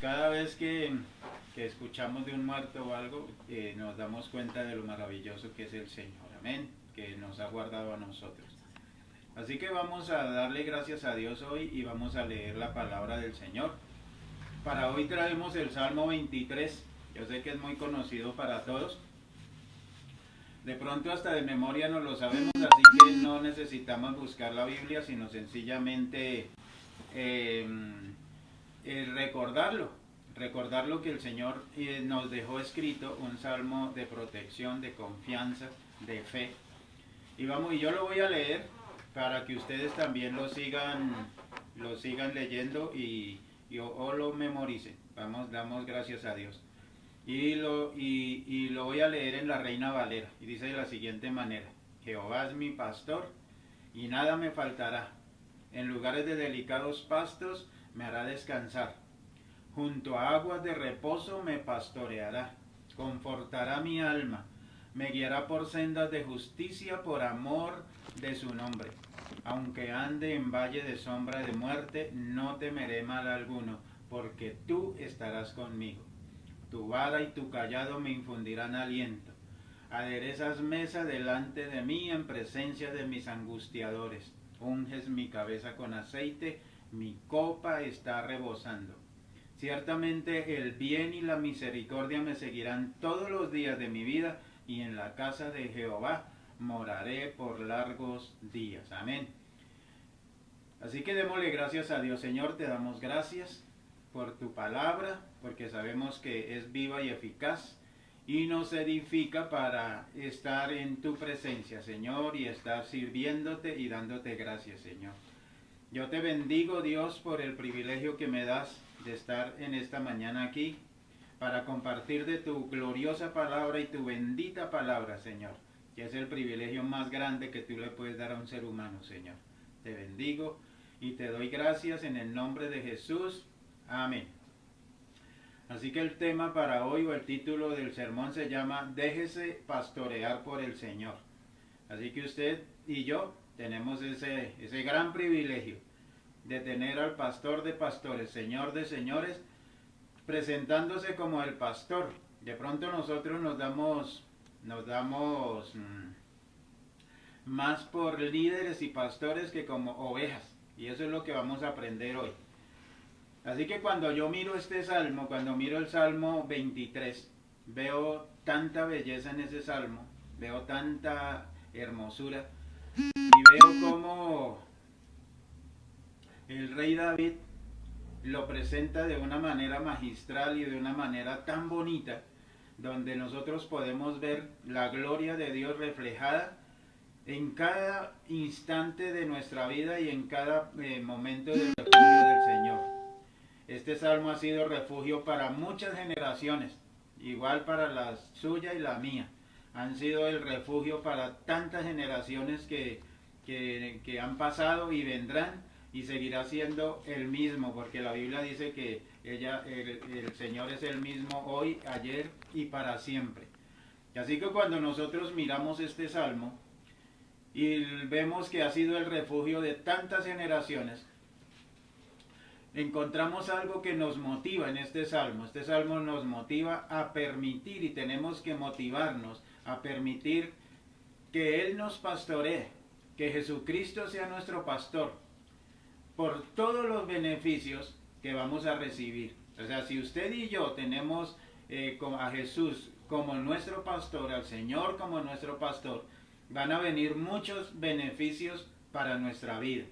cada vez que escuchamos de un muerto o algo, nos damos cuenta de lo maravilloso que es el Señor, amén, que nos ha guardado a nosotros. Así que vamos a darle gracias a Dios hoy y vamos a leer la palabra del Señor. Para hoy traemos el Salmo 23, yo sé que es muy conocido para todos. De pronto hasta de memoria no lo sabemos, así que no necesitamos buscar la Biblia, sino sencillamente recordar lo que el Señor nos dejó escrito, un salmo de protección, de confianza, de fe. Y yo lo voy a leer para que ustedes también lo sigan leyendo o lo memoricen. Damos gracias a Dios. Y lo voy a leer en la Reina Valera. Y dice de la siguiente manera: Jehová es mi pastor y nada me faltará. En lugares de delicados pastos me hará descansar. Junto a aguas de reposo me pastoreará. Confortará mi alma. Me guiará por sendas de justicia por amor de su nombre. Aunque ande en valle de sombra de muerte, no temeré mal alguno, porque tú estarás conmigo. Tu vara y tu callado me infundirán aliento. Aderezas mesa delante de mí en presencia de mis angustiadores. Unges mi cabeza con aceite, mi copa está rebosando. Ciertamente el bien y la misericordia me seguirán todos los días de mi vida, y en la casa de Jehová moraré por largos días. Amén. Así que démosle gracias a Dios. Señor, te damos gracias por tu palabra, porque sabemos que es viva y eficaz y nos edifica para estar en tu presencia, Señor, y estar sirviéndote y dándote gracias, Señor. Yo te bendigo, Dios, por el privilegio que me das de estar en esta mañana aquí para compartir de tu gloriosa palabra y tu bendita palabra, Señor, que es el privilegio más grande que tú le puedes dar a un ser humano, Señor. Te bendigo y te doy gracias en el nombre de Jesús. Amén. Así que el tema para hoy, o el título del sermón, se llama Déjese pastorear por el Señor. Así que usted y yo tenemos ese gran privilegio de tener al pastor de pastores, Señor de señores, presentándose como el pastor. De pronto nosotros nos damos más por líderes y pastores que como ovejas. Y eso es lo que vamos a aprender hoy. Así que cuando yo miro este salmo, cuando miro el Salmo 23, veo tanta belleza en ese salmo, veo tanta hermosura, y veo cómo el rey David lo presenta de una manera magistral y de una manera tan bonita, donde nosotros podemos ver la gloria de Dios reflejada en cada instante de nuestra vida y en cada momento del refugio del Señor. Este salmo ha sido refugio para muchas generaciones, igual para la suya y la mía. Han sido el refugio para tantas generaciones que han pasado y vendrán, y seguirá siendo el mismo, porque la Biblia dice que el Señor es el mismo hoy, ayer y para siempre. Así que cuando nosotros miramos este salmo y vemos que ha sido el refugio de tantas generaciones, encontramos algo que nos motiva en este salmo. Este salmo nos motiva a permitir, y tenemos que motivarnos a permitir que Él nos pastoree, que Jesucristo sea nuestro pastor, por todos los beneficios que vamos a recibir. O sea, si usted y yo tenemos a Jesús como nuestro pastor, al Señor como nuestro pastor, van a venir muchos beneficios para nuestra vida.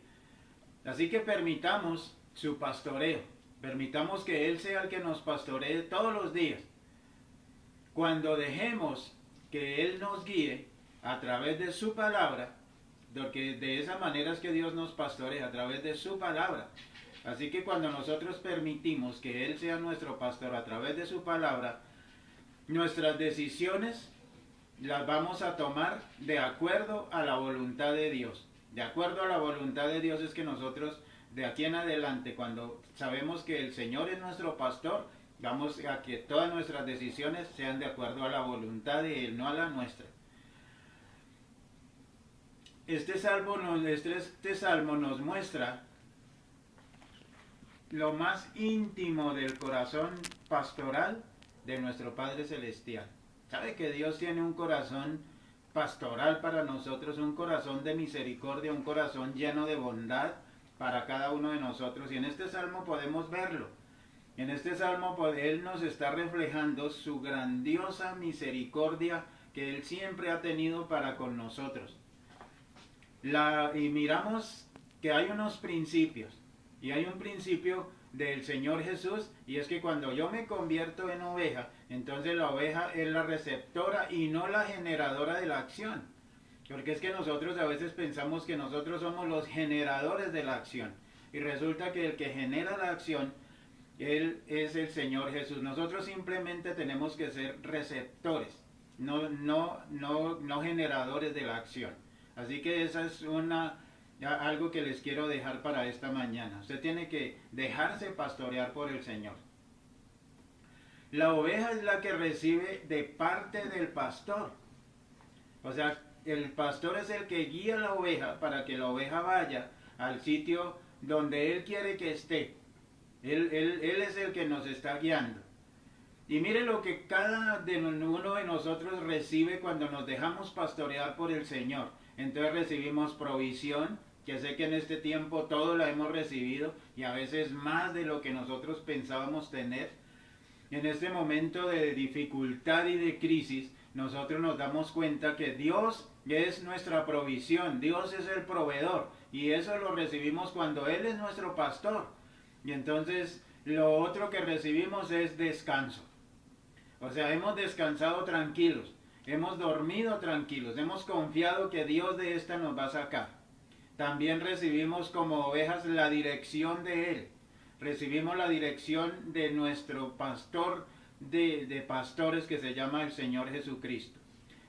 Así que permitamos su pastoreo, permitamos que Él sea el que nos pastoree todos los días. Cuando dejemos que Él nos guíe a través de su palabra, porque de esa manera es que Dios nos pastorea, a través de su palabra. Así que cuando nosotros permitimos que Él sea nuestro pastor a través de su palabra, nuestras decisiones las vamos a tomar de acuerdo a la voluntad de Dios. De acuerdo a la voluntad de Dios es que nosotros, de aquí en adelante, cuando sabemos que el Señor es nuestro pastor, vamos a que todas nuestras decisiones sean de acuerdo a la voluntad de Él, no a la nuestra. Este salmo nos muestra lo más íntimo del corazón pastoral de nuestro Padre Celestial. ¿Sabe que Dios tiene un corazón pastoral para nosotros, un corazón de misericordia, un corazón lleno de bondad para cada uno de nosotros? Y en este salmo podemos verlo. En este salmo Él nos está reflejando su grandiosa misericordia que Él siempre ha tenido para con nosotros. Y miramos que hay unos principios, y hay un principio del Señor Jesús, y es que cuando yo me convierto en oveja, entonces la oveja es la receptora y no la generadora de la acción. Porque es que nosotros a veces pensamos que nosotros somos los generadores de la acción, y resulta que el que genera la acción, Él es el Señor Jesús. Nosotros simplemente tenemos que ser receptores, no generadores de la acción. Así que esa es algo que les quiero dejar para esta mañana. Usted tiene que dejarse pastorear por el Señor. La oveja es la que recibe de parte del pastor. O sea, el pastor es el que guía a la oveja para que la oveja vaya al sitio donde Él quiere que esté. Él es el que nos está guiando. Y mire lo que cada uno de nosotros recibe cuando nos dejamos pastorear por el Señor. Entonces recibimos provisión, que sé que en este tiempo todo la hemos recibido y a veces más de lo que nosotros pensábamos tener. En este momento de dificultad y de crisis, nosotros nos damos cuenta que Dios es nuestra provisión, Dios es el proveedor, y eso lo recibimos cuando Él es nuestro pastor. Y entonces lo otro que recibimos es descanso. O sea, hemos descansado tranquilos, hemos dormido tranquilos, hemos confiado que Dios de esta nos va a sacar. También recibimos como ovejas la dirección de Él. Recibimos la dirección de nuestro pastor de pastores que se llama el Señor Jesucristo.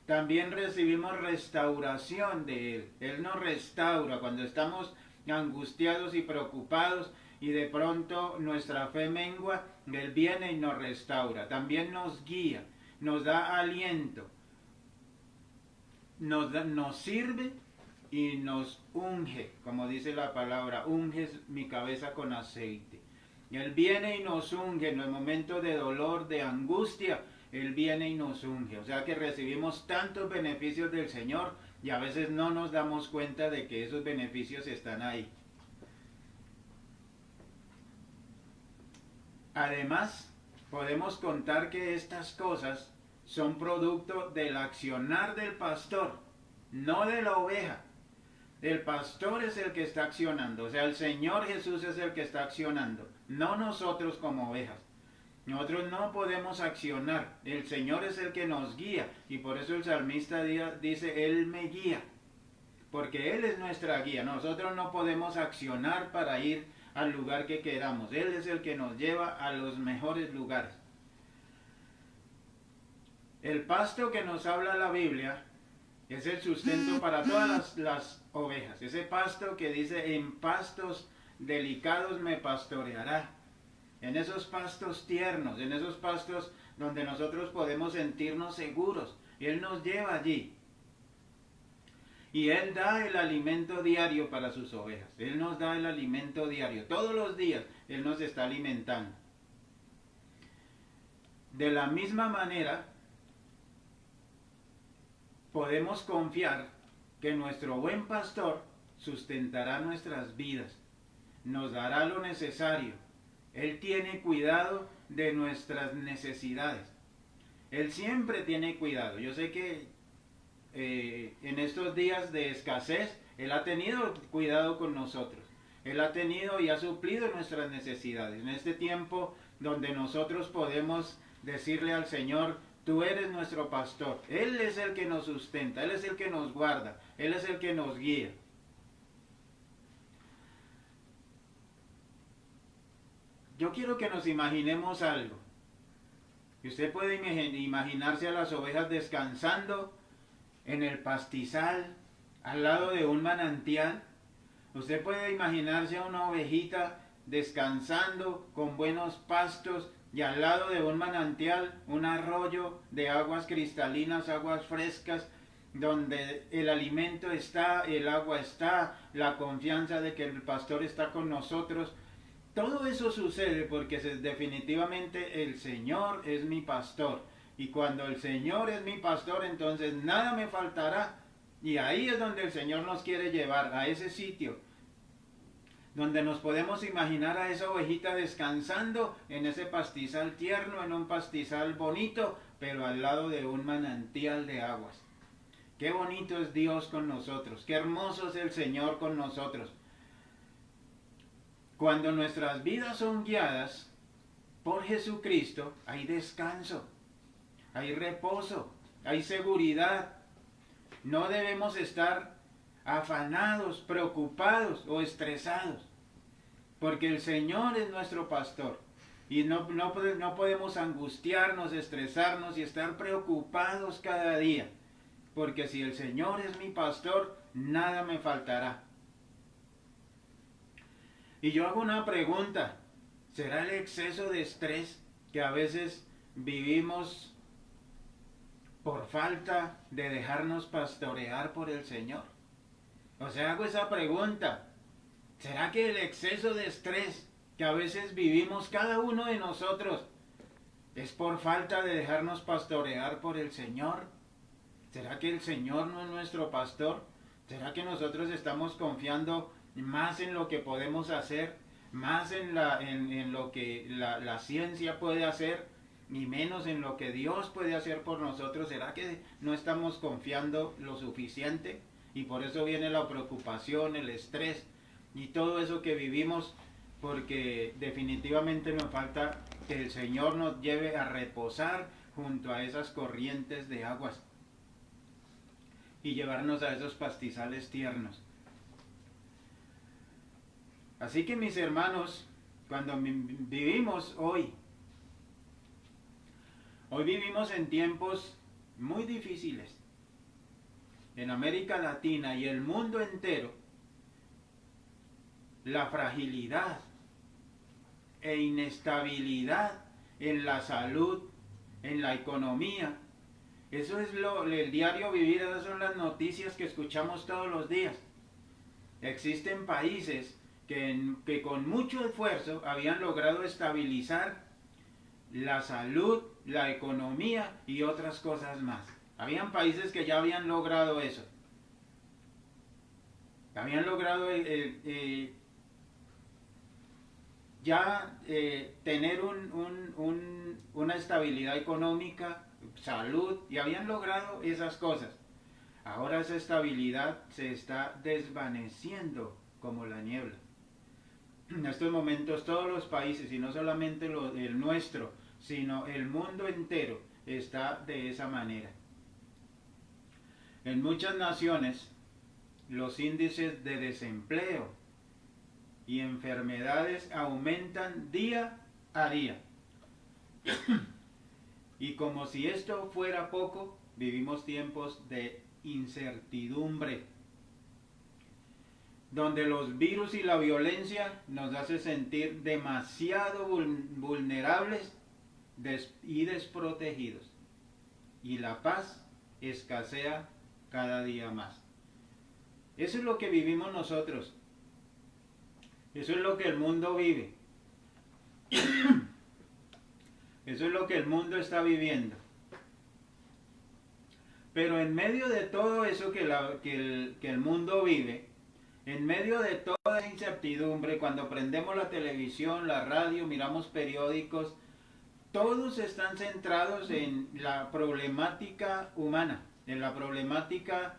También recibimos restauración de Él. Él nos restaura cuando estamos angustiados y preocupados y de pronto nuestra fe mengua. Él viene y nos restaura. También nos guía, nos da aliento, nos sirve y nos unge, como dice la palabra, unges mi cabeza con aceite. Y Él viene y nos unge en los momentos de dolor, de angustia. Él viene y nos unge. O sea que recibimos tantos beneficios del Señor y a veces no nos damos cuenta de que esos beneficios están ahí. Además, podemos contar que estas cosas son producto del accionar del pastor, no de la oveja. El pastor es el que está accionando, o sea, el Señor Jesús es el que está accionando, no nosotros como ovejas. Nosotros no podemos accionar, el Señor es el que nos guía, y por eso el salmista dice, Él me guía, porque Él es nuestra guía. Nosotros no podemos accionar para ir al lugar que queramos, Él es el que nos lleva a los mejores lugares. El pasto que nos habla la Biblia es el sustento para todas las ovejas. Ese pasto que dice, en pastos delicados me pastoreará. En esos pastos tiernos, en esos pastos donde nosotros podemos sentirnos seguros. Él nos lleva allí. Y Él da el alimento diario para sus ovejas. Él nos da el alimento diario. Todos los días Él nos está alimentando. De la misma manera, podemos confiar que nuestro buen pastor sustentará nuestras vidas, nos dará lo necesario. Él tiene cuidado de nuestras necesidades. Él siempre tiene cuidado. Yo sé que en estos días de escasez, Él ha tenido cuidado con nosotros. Él ha tenido y ha suplido nuestras necesidades. En este tiempo donde nosotros podemos decirle al Señor, Tú eres nuestro pastor. Él es el que nos sustenta, Él es el que nos guarda, Él es el que nos guía. Yo quiero que nos imaginemos algo. Y usted puede imaginarse a las ovejas descansando en el pastizal, al lado de un manantial. Usted puede imaginarse a una ovejita descansando con buenos pastos y al lado de un manantial, un arroyo de aguas cristalinas, aguas frescas, donde el alimento está, el agua está, la confianza de que el pastor está con nosotros. todo eso sucede porque definitivamente el Señor es mi pastor. Y cuando el Señor es mi pastor, entonces nada me faltará. Y ahí es donde el Señor nos quiere llevar, a ese sitio, donde nos podemos imaginar a esa ovejita descansando en ese pastizal tierno, en un pastizal bonito, pero al lado de un manantial de aguas. Qué bonito es Dios con nosotros, qué hermoso es el Señor con nosotros. Cuando nuestras vidas son guiadas por Jesucristo, hay descanso, hay reposo, hay seguridad. No debemos estar afanados, preocupados o estresados, porque el Señor es nuestro pastor. Y no podemos angustiarnos, estresarnos y estar preocupados cada día, porque si el Señor es mi pastor, nada me faltará. Y yo hago una pregunta, ¿será el exceso de estrés que a veces vivimos por falta de dejarnos pastorear por el Señor? O sea, hago esa pregunta, ¿será que el exceso de estrés que a veces vivimos cada uno de nosotros es por falta de dejarnos pastorear por el Señor? ¿Será que el Señor no es nuestro pastor? ¿Será que nosotros estamos confiando más en lo que podemos hacer, más en lo que la ciencia puede hacer y menos en lo que Dios puede hacer por nosotros? ¿Será que no estamos confiando lo suficiente? Y por eso viene la preocupación, el estrés y todo eso que vivimos, porque definitivamente nos falta que el Señor nos lleve a reposar junto a esas corrientes de aguas y llevarnos a esos pastizales tiernos. Así que mis hermanos, cuando vivimos hoy vivimos en tiempos muy difíciles. En América Latina y el mundo entero, la fragilidad e inestabilidad en la salud, en la economía, eso es el diario vivir, esas son las noticias que escuchamos todos los días. Existen países que con mucho esfuerzo habían logrado estabilizar la salud, la economía y otras cosas más. Habían países que ya habían logrado eso. Habían logrado tener una estabilidad económica, salud, y habían logrado esas cosas. Ahora esa estabilidad se está desvaneciendo como la niebla. En estos momentos todos los países, y no solamente el nuestro, sino el mundo entero, está de esa manera. En muchas naciones, los índices de desempleo y enfermedades aumentan día a día. Y como si esto fuera poco, vivimos tiempos de incertidumbre, donde los virus y la violencia nos hace sentir demasiado vulnerables y desprotegidos. Y la paz escasea cada día más. Eso es lo que vivimos nosotros. Eso es lo que el mundo vive. Eso es lo que el mundo está viviendo. Pero en medio de todo eso que el mundo vive, en medio de toda esa incertidumbre, cuando prendemos la televisión, la radio, miramos periódicos, todos están centrados en la problemática humana, en la problemática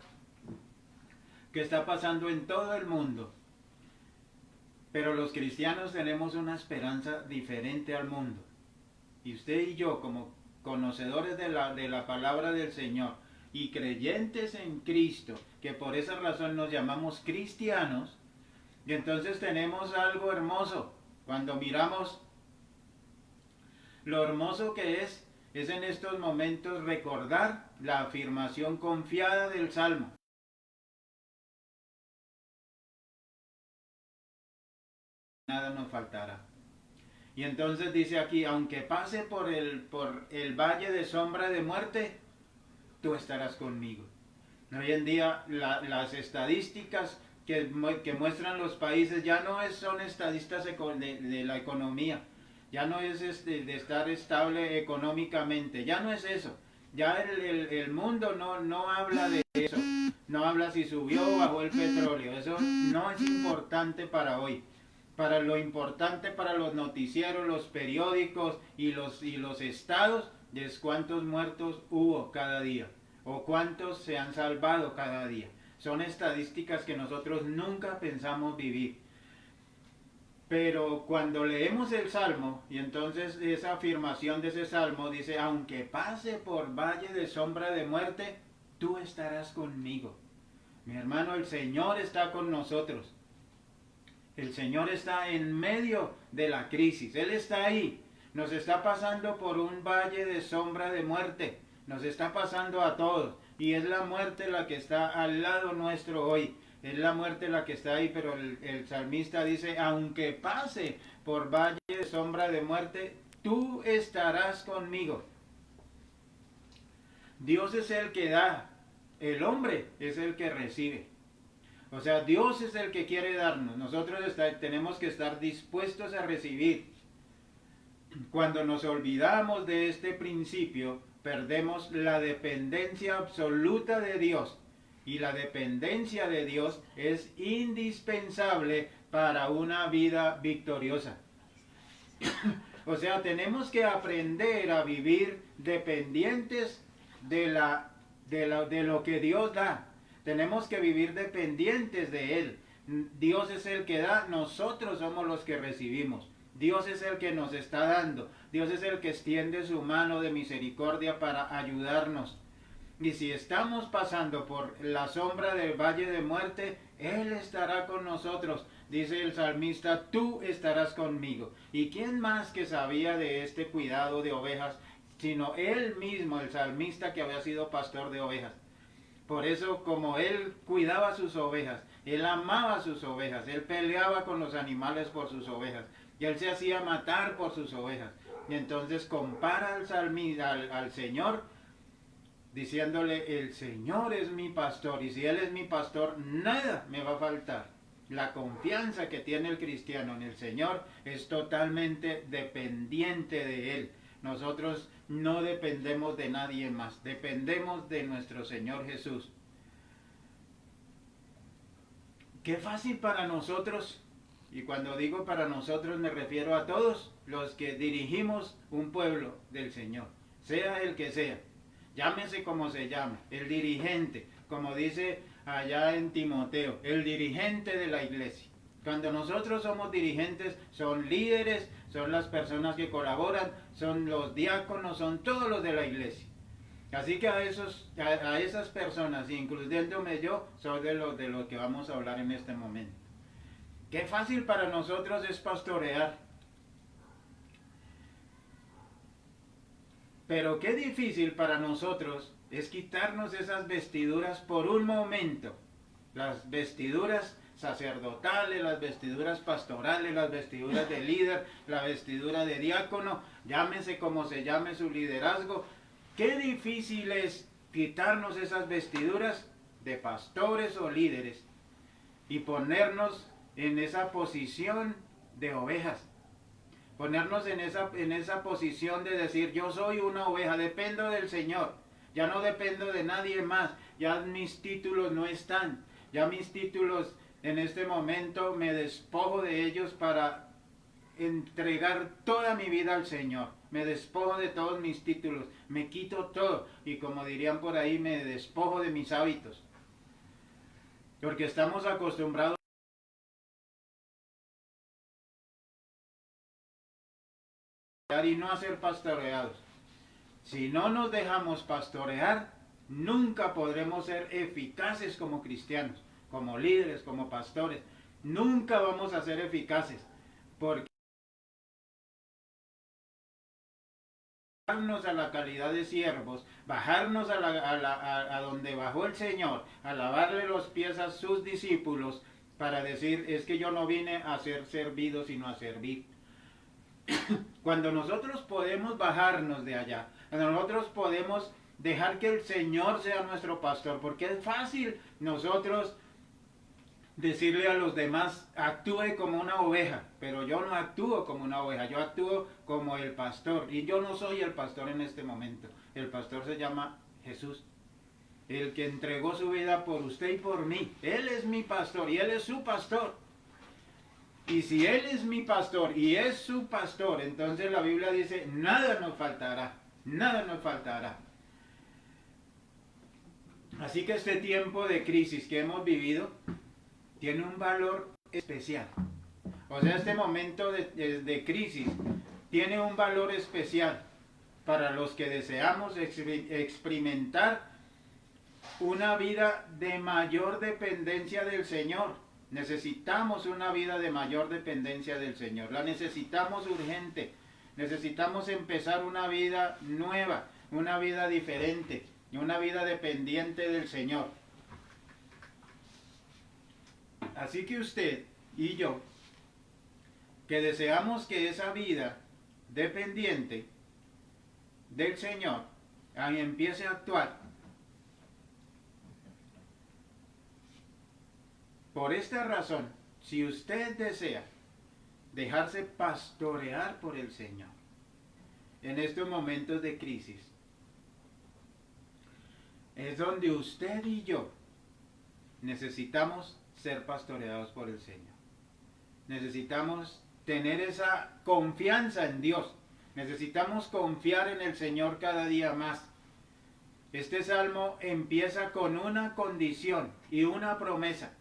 que está pasando en todo el mundo. Pero los cristianos tenemos una esperanza diferente al mundo. Y usted y yo, como conocedores de la palabra del Señor y creyentes en Cristo, que por esa razón nos llamamos cristianos, y entonces tenemos algo hermoso. Cuando miramos lo hermoso que es en estos momentos recordar la afirmación confiada del Salmo. Nada nos faltará. Y entonces dice aquí, aunque pase por el valle de sombra de muerte, tú estarás conmigo. Hoy en día las estadísticas que muestran los países ya no son estadistas de la economía, ya no es de estar estable económicamente, ya no es eso. Ya el mundo no habla de eso, no habla si subió o bajó el petróleo, eso no es importante para hoy. Para lo importante para los noticieros, los periódicos y los estados es cuántos muertos hubo cada día o cuántos se han salvado cada día. Son estadísticas que nosotros nunca pensamos vivir. Pero cuando leemos el Salmo, y entonces esa afirmación de ese Salmo dice, aunque pase por valle de sombra de muerte, tú estarás conmigo. Mi hermano, el Señor está con nosotros. El Señor está en medio de la crisis. Él está ahí. Nos está pasando por un valle de sombra de muerte. Nos está pasando a todos. Y es la muerte la que está al lado nuestro hoy. Es la muerte la que está ahí, pero el salmista dice, aunque pase por valle de sombra de muerte, tú estarás conmigo. Dios es el que da, el hombre es el que recibe. O sea, Dios es el que quiere darnos. Nosotros tenemos que estar dispuestos a recibir. Cuando nos olvidamos de este principio, perdemos la dependencia absoluta de Dios. Y la dependencia de Dios es indispensable para una vida victoriosa. O sea, tenemos que aprender a vivir dependientes de lo que Dios da. Tenemos que vivir dependientes de Él. Dios es el que da, nosotros somos los que recibimos. Dios es el que nos está dando. Dios es el que extiende su mano de misericordia para ayudarnos. Y si estamos pasando por la sombra del valle de muerte, Él estará con nosotros. Dice el salmista, tú estarás conmigo. ¿Y quién más que sabía de este cuidado de ovejas, sino Él mismo, el salmista que había sido pastor de ovejas? Por eso, como Él cuidaba sus ovejas, Él amaba sus ovejas, Él peleaba con los animales por sus ovejas, y Él se hacía matar por sus ovejas. Y entonces compara al salmista, al Señor, diciéndole, el Señor es mi pastor, y si Él es mi pastor, nada me va a faltar. La confianza que tiene el cristiano en el Señor es totalmente dependiente de Él. Nosotros no dependemos de nadie más, dependemos de nuestro Señor Jesús. Qué fácil para nosotros, y cuando digo para nosotros me refiero a todos los que dirigimos un pueblo del Señor, sea el que sea, llámese como se llame, el dirigente, como dice allá en Timoteo, el dirigente de la iglesia. Cuando nosotros somos dirigentes, son líderes, son las personas que colaboran, son los diáconos, son todos los de la iglesia. Así que a esas personas, incluyéndome yo, soy de lo que vamos a hablar en este momento. Qué fácil para nosotros es pastorear. Pero qué difícil para nosotros es quitarnos esas vestiduras por un momento. Las vestiduras sacerdotales, las vestiduras pastorales, las vestiduras de líder, la vestidura de diácono, llámese como se llame su liderazgo. Qué difícil es quitarnos esas vestiduras de pastores o líderes y ponernos en esa posición de ovejas. Ponernos en esa posición de decir, yo soy una oveja, dependo del Señor, ya no dependo de nadie más, ya mis títulos no están, ya mis títulos en este momento me despojo de ellos para entregar toda mi vida al Señor. Me despojo de todos mis títulos, me quito todo y como dirían por ahí, me despojo de mis hábitos. Porque estamos acostumbrados y no a ser pastoreados. Si no nos dejamos pastorear, nunca podremos ser eficaces como cristianos, como líderes, como pastores. Nunca vamos a ser eficaces, porque bajarnos a la calidad de siervos, bajarnos a donde bajó el Señor, a lavarle los pies a sus discípulos, para decir, es que yo no vine a ser servido, sino a servir. Cuando nosotros podemos bajarnos de allá, cuando nosotros podemos dejar que el Señor sea nuestro pastor, porque es fácil nosotros decirle a los demás, actúe como una oveja, pero yo no actúo como una oveja, yo actúo como el pastor, y yo no soy el pastor en este momento. El pastor se llama Jesús, el que entregó su vida por usted y por mí. Él es mi pastor y Él es su pastor. Y si Él es mi pastor y es su pastor, entonces la Biblia dice, nada nos faltará, nada nos faltará. Así que este tiempo de crisis que hemos vivido tiene un valor especial. O sea, este momento de crisis tiene un valor especial para los que deseamos experimentar una vida de mayor dependencia del Señor. Necesitamos una vida de mayor dependencia del Señor. La necesitamos urgente. Necesitamos empezar una vida nueva, una vida diferente, una vida dependiente del Señor. Así que usted y yo, que deseamos que esa vida dependiente del Señor empiece a actuar, por esta razón, si usted desea dejarse pastorear por el Señor en estos momentos de crisis, es donde usted y yo necesitamos ser pastoreados por el Señor. Necesitamos tener esa confianza en Dios. Necesitamos confiar en el Señor cada día más. Este salmo empieza con una condición y una promesa.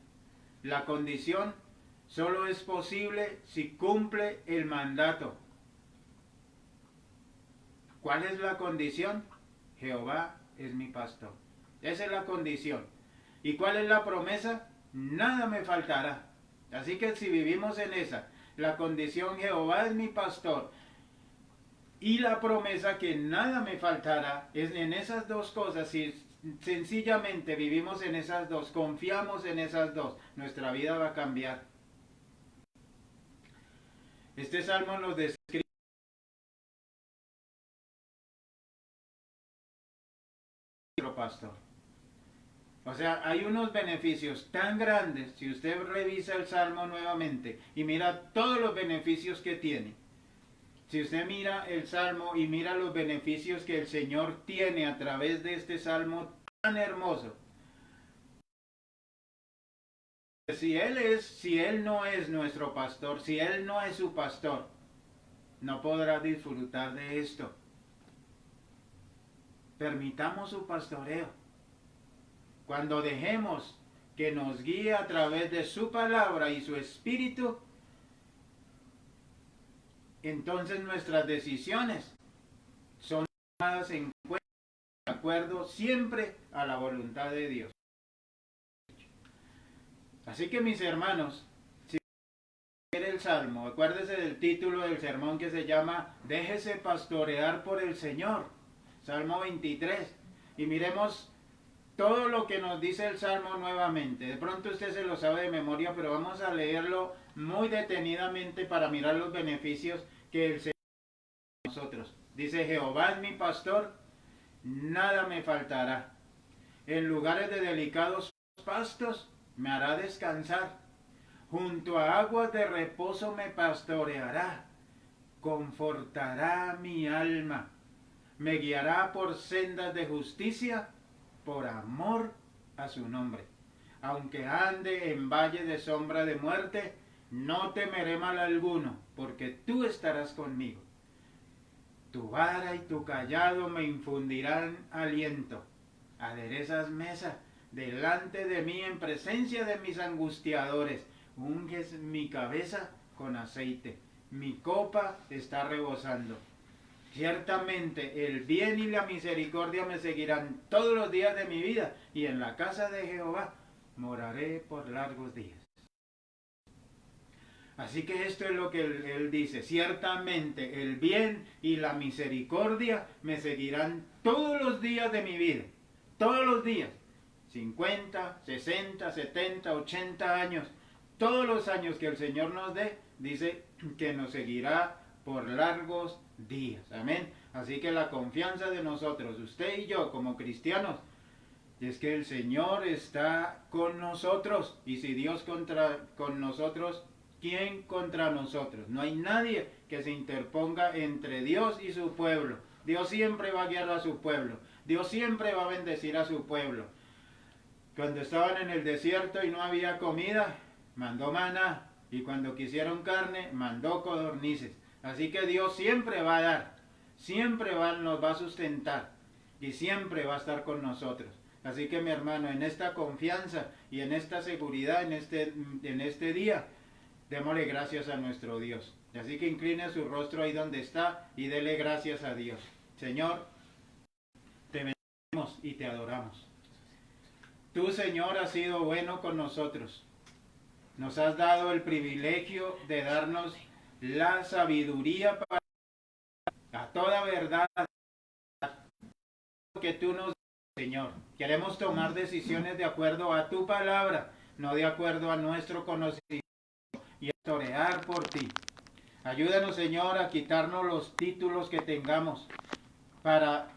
La condición solo es posible si cumple el mandato. ¿Cuál es la condición? Jehová es mi pastor. Esa es la condición. ¿Y cuál es la promesa? Nada me faltará. Así que si vivimos en esa, la condición Jehová es mi pastor y la promesa que nada me faltará, es en esas dos cosas. Si sencillamente vivimos en esas dos, confiamos en esas dos, nuestra vida va a cambiar. Este salmo nos describe nuestro pastor. O sea, hay unos beneficios tan grandes, si usted revisa el Salmo nuevamente y mira todos los beneficios que tiene. Si usted mira el Salmo y mira los beneficios que el Señor tiene a través de este Salmo tan hermoso. Si Él no es nuestro pastor, si Él no es su pastor, no podrá disfrutar de esto. Permitamos su pastoreo. Cuando dejemos que nos guíe a través de su palabra y su espíritu, entonces nuestras decisiones son tomadas en cuenta, de acuerdo siempre a la voluntad de Dios. Así que mis hermanos, si quiere el Salmo, acuérdese del título del sermón que se llama Déjese pastorear por el Señor, Salmo 23, y miremos todo lo que nos dice el Salmo nuevamente. De pronto usted se lo sabe de memoria, pero vamos a leerlo muy detenidamente para mirar los beneficios que el Señor da a nosotros. Dice, Jehová es mi pastor, nada me faltará. En lugares de delicados pastos me hará descansar. Junto a aguas de reposo me pastoreará. Confortará mi alma. Me guiará por sendas de justicia, por amor a su nombre. Aunque ande en valle de sombra de muerte, no temeré mal alguno, porque tú estarás conmigo. Tu vara y tu cayado me infundirán aliento. Aderezas mesa delante de mí en presencia de mis angustiadores. Unges mi cabeza con aceite. Mi copa está rebosando. Ciertamente el bien y la misericordia me seguirán todos los días de mi vida, y en la casa de Jehová moraré por largos días. Así que esto es lo que él dice. Ciertamente el bien y la misericordia me seguirán todos los días de mi vida. Todos los días. 50, 60, 70, 80 años. Todos los años que el Señor nos dé, dice que nos seguirá por largos días. Amén. Así que la confianza de nosotros, usted y yo como cristianos, Y es que el Señor está con nosotros. Y si Dios con nosotros, ¿quién contra nosotros? No hay nadie que se interponga entre Dios y su pueblo. Dios siempre va a guiar a su pueblo. Dios siempre va a bendecir a su pueblo. Cuando estaban en el desierto y no había comida, mandó maná. Y cuando quisieron carne, mandó codornices. Así que Dios siempre va a dar. Siempre nos va a sustentar. Y siempre va a estar con nosotros. Así que mi hermano, en esta confianza y en esta seguridad, en este día, démosle gracias a nuestro Dios. Así que incline su rostro ahí donde está y dele gracias a Dios. Señor, te bendecimos y te adoramos. Tú, Señor, has sido bueno con nosotros. Nos has dado el privilegio de darnos la sabiduría para a toda verdad que tú nos das, Señor. Queremos tomar decisiones de acuerdo a tu palabra, no de acuerdo a nuestro conocimiento, y a torear por ti. Ayúdanos, Señor, a quitarnos los títulos que tengamos para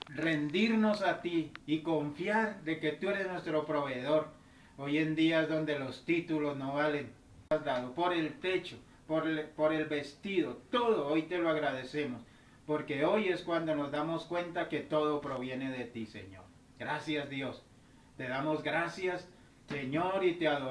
rendirnos a ti y confiar de que tú eres nuestro proveedor. Hoy en día es donde los títulos no valen. Has dado por el techo, por el vestido, todo hoy te lo agradecemos. Porque hoy es cuando nos damos cuenta que todo proviene de ti, Señor. Gracias, Dios. Te damos gracias, Señor, y te adoramos.